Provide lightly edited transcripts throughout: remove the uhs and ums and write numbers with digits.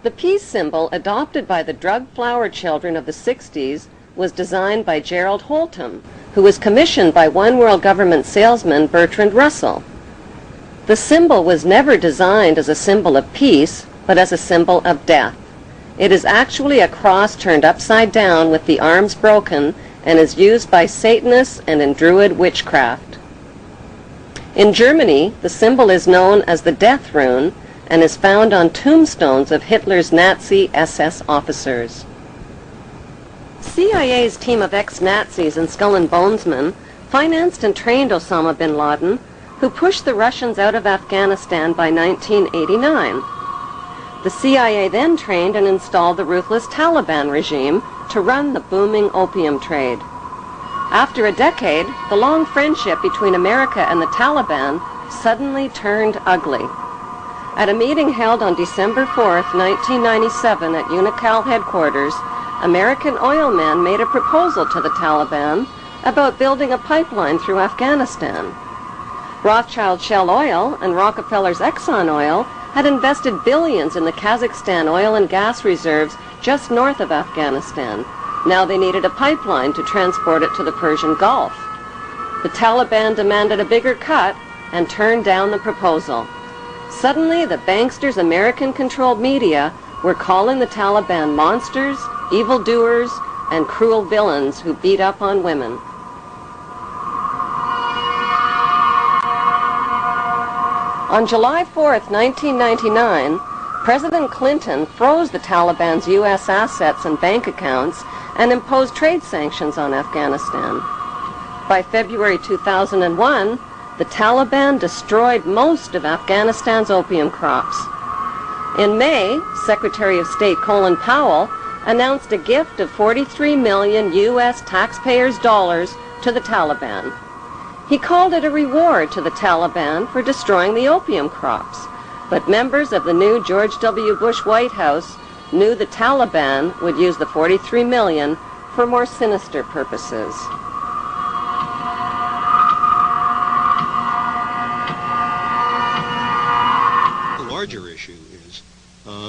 The peace symbol, adopted by the drug flower children of the 60s, was designed by Gerald Holtham, who was commissioned by One World Government salesman Bertrand Russell. The symbol was never designed as a symbol of peace, but as a symbol of death. It is actually a cross turned upside down with the arms broken and is used by Satanists and in Druid witchcraft. In Germany, the symbol is known as the Death Rune and is found on tombstones of Hitler's Nazi SS officers. CIA's team of ex-Nazis and Skull and Bonesmen financed and trained Osama bin Laden, who pushed the Russians out of Afghanistan by 1989. The CIA then trained and installed the ruthless Taliban regime to run the booming opium trade. After a decade, the long friendship between America and the Taliban suddenly turned ugly. At a meeting held on December 4th, 1997 at Unocal headquarters, American oil men made a proposal to the Taliban about building a pipeline through Afghanistan. Rothschild Shell Oil and Rockefeller's Exxon Oil had invested billions in the Kazakhstan oil and gas reserves just north of Afghanistan. Now they needed a pipeline to transport it to the Persian Gulf. The Taliban demanded a bigger cut and turned down the proposal. Suddenly, the banksters' American-controlled media were calling the Taliban monsters, evildoers, and cruel villains who beat up on women. On July 4th, 1999, President Clinton froze the Taliban's U.S. assets and bank accounts and imposed trade sanctions on Afghanistan. By February 2001, the Taliban destroyed most of Afghanistan's opium crops. In May, Secretary of State Colin Powell announced a gift of 43 million U.S. taxpayers' dollars to the Taliban. He called it a reward to the Taliban for destroying the opium crops, but members of the new George W. Bush White House knew the Taliban would use the 43 million for more sinister purposes. The larger issue is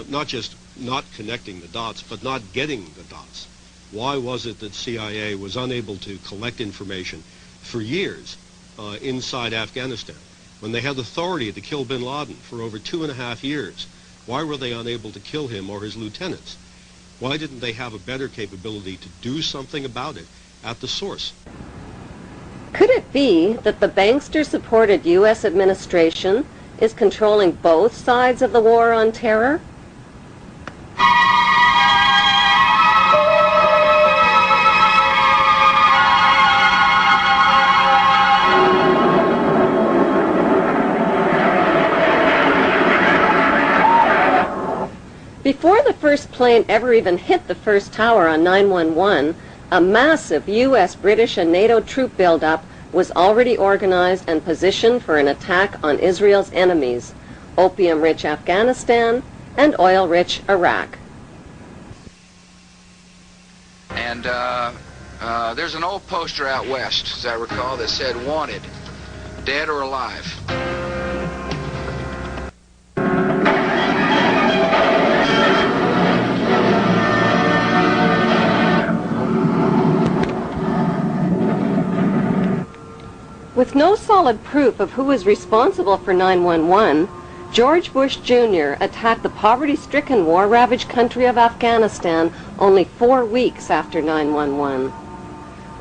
not just not connecting the dots, but not getting the dots. Why was it that CIA was unable to collect information for years inside Afghanistan when they had authority to kill bin Laden for over 2.5 years? Why were they unable to kill him or his lieutenants? Why didn't they have a better capability to do something about it at the source? Could it be that the bankster-supported U.S. administration is controlling both sides of the war on terror? Before the first plane ever even hit the first tower on 9/11, a massive U.S., British, and NATO troop buildup was already organized and positioned for an attack on Israel's enemies, opium-rich Afghanistan and oil-rich Iraq. And there's an old poster out west, as I recall, that said, "Wanted, dead or alive." With no solid proof of who was responsible for 9/11, George Bush Jr. attacked the poverty-stricken, war-ravaged country of Afghanistan only 4 weeks after 9/11.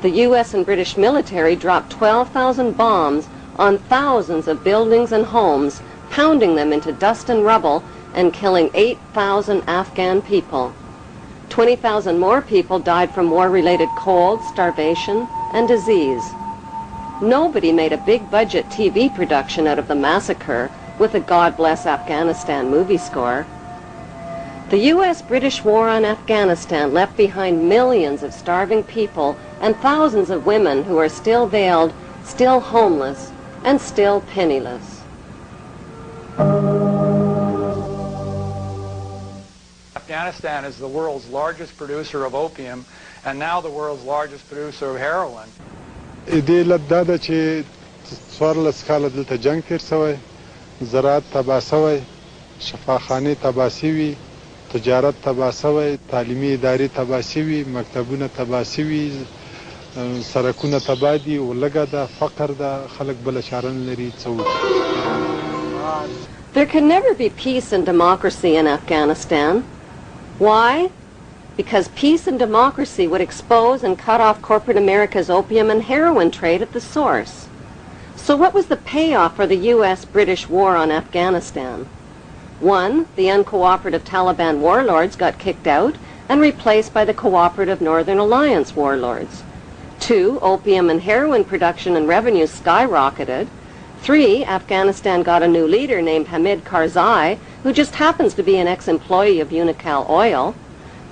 The U.S. and British military dropped 12,000 bombs on thousands of buildings and homes, pounding them into dust and rubble and killing 8,000 Afghan people. 20,000 more people died from war-related cold, starvation, and disease. Nobody made a big-budget TV production out of the massacre with a God Bless Afghanistan movie score. The U.S.-British war on Afghanistan left behind millions of starving people and thousands of women who are still veiled, still homeless, and still penniless. Afghanistan is the world's largest producer of opium and now the world's largest producer of heroin. دې علت دا ده چې 14 کاله دلته جنګ تیر شوی، زراعت تباه شوی، شفاخانې تباه شوي، تجارت تباه شوی، تعلیمي ادارې تباه شوي، مکتبونه تباه شوي، سرکونه تباه دي، ولږه ده، فقر ده، خلک بله چاره نه لري څه وکړي. There can never be peace and democracy in Afghanistan. Why? Because peace and democracy would expose and cut off corporate America's opium and heroin trade at the source. So what was the payoff for the U.S.-British war on Afghanistan? 1. The uncooperative Taliban warlords got kicked out and replaced by the cooperative Northern Alliance warlords. 2. Opium and heroin production and revenues skyrocketed. 3. Afghanistan got a new leader named Hamid Karzai, who just happens to be an ex-employee of Unocal Oil.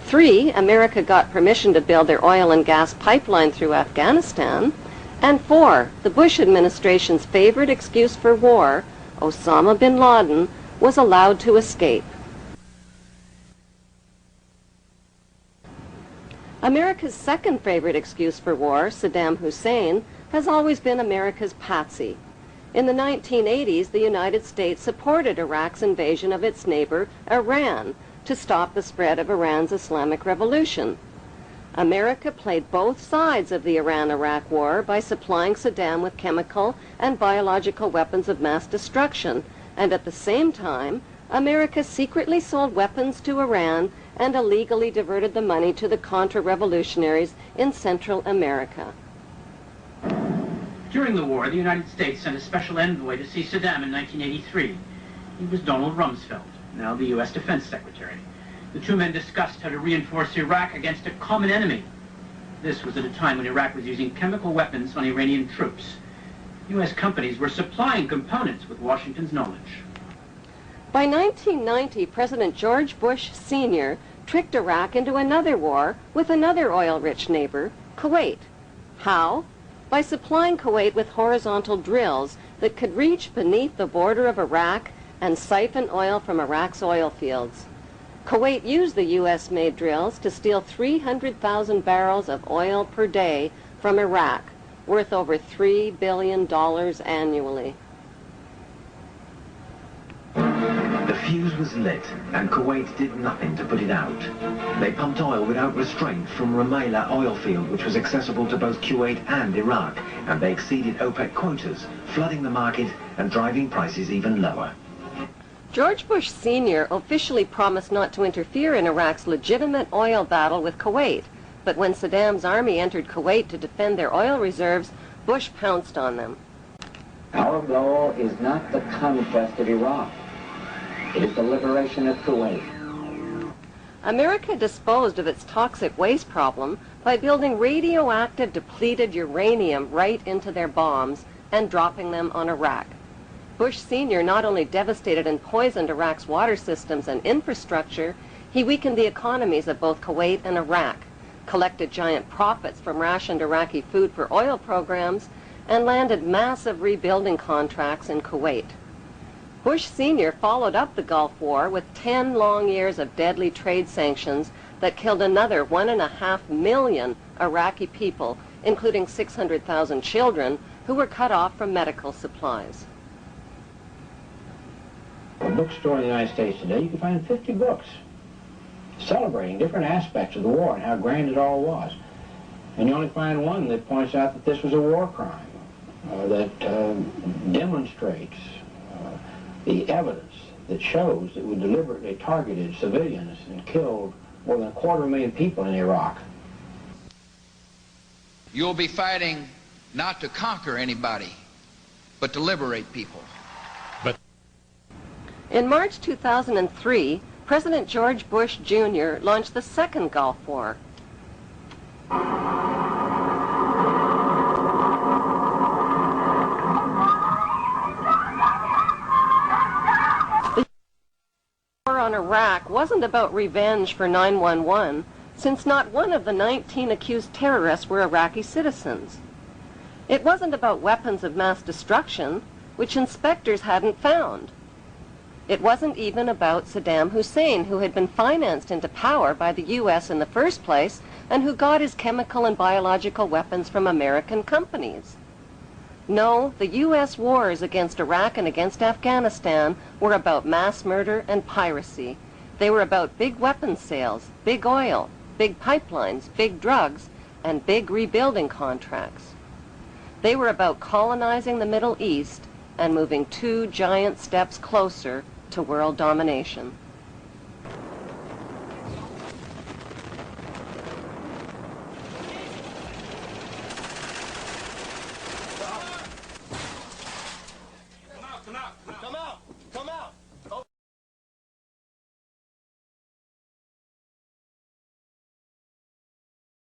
3. America got permission to build their oil and gas pipeline through Afghanistan. And 4. The Bush administration's favorite excuse for war, Osama bin Laden, was allowed to escape. America's second favorite excuse for war, Saddam Hussein, has always been America's patsy. In the 1980s, the United States supported Iraq's invasion of its neighbor, Iran, to stop the spread of Iran's Islamic Revolution. America played both sides of the Iran-Iraq war by supplying Saddam with chemical and biological weapons of mass destruction, and at the same time, America secretly sold weapons to Iran and illegally diverted the money to the Contra-revolutionaries in Central America. During the war, the United States sent a special envoy to see Saddam in 1983. He was Donald Rumsfeld, now the U.S. Defense Secretary. The two men discussed how to reinforce Iraq against a common enemy. This was at a time when Iraq was using chemical weapons on Iranian troops. U.S. companies were supplying components with Washington's knowledge. By 1990, President George Bush Sr. tricked Iraq into another war with another oil-rich neighbor, Kuwait. How? By supplying Kuwait with horizontal drills that could reach beneath the border of Iraq and siphon oil from Iraq's oil fields. Kuwait used the U.S.-made drills to steal 300,000 barrels of oil per day from Iraq, worth over $3 billion annually. The fuse was lit, and Kuwait did nothing to put it out. They pumped oil without restraint from Rumaila oil field, which was accessible to both Kuwait and Iraq, and they exceeded OPEC quotas, flooding the market and driving prices even lower. George Bush Sr. officially promised not to interfere in Iraq's legitimate oil battle with Kuwait, but when Saddam's army entered Kuwait to defend their oil reserves, Bush pounced on them. Our goal is not the conquest of Iraq. It is the liberation of Kuwait. America disposed of its toxic waste problem by building radioactive depleted uranium right into their bombs and dropping them on Iraq. Bush Sr. not only devastated and poisoned Iraq's water systems and infrastructure, he weakened the economies of both Kuwait and Iraq, collected giant profits from rationed Iraqi food for oil programs, and landed massive rebuilding contracts in Kuwait. Bush Sr. followed up the Gulf War with 10 long years of deadly trade sanctions that killed another 1.5 million Iraqi people, including 600,000 children who were cut off from medical supplies. A bookstore in the United States today, you can find 50 books celebrating different aspects of the war and how grand it all was. And you only find one that points out that this was a war crime, that demonstrates the evidence that shows that we deliberately targeted civilians and killed more than 250,000 people in Iraq. You'll be fighting not to conquer anybody, but to liberate people. In March 2003, President George Bush Jr. launched the second Gulf War. The war on Iraq wasn't about revenge for 9/11, since not one of the 19 accused terrorists were Iraqi citizens. It wasn't about weapons of mass destruction, which inspectors hadn't found. It wasn't even about Saddam Hussein, who had been financed into power by the U.S. in the first place and who got his chemical and biological weapons from American companies. No, the U.S. wars against Iraq and against Afghanistan were about mass murder and piracy, They were about big weapons sales, big oil, big pipelines, big drugs, and big rebuilding contracts. They were about colonizing the Middle East and moving 2 giant steps closer to world domination. Come out! Come out!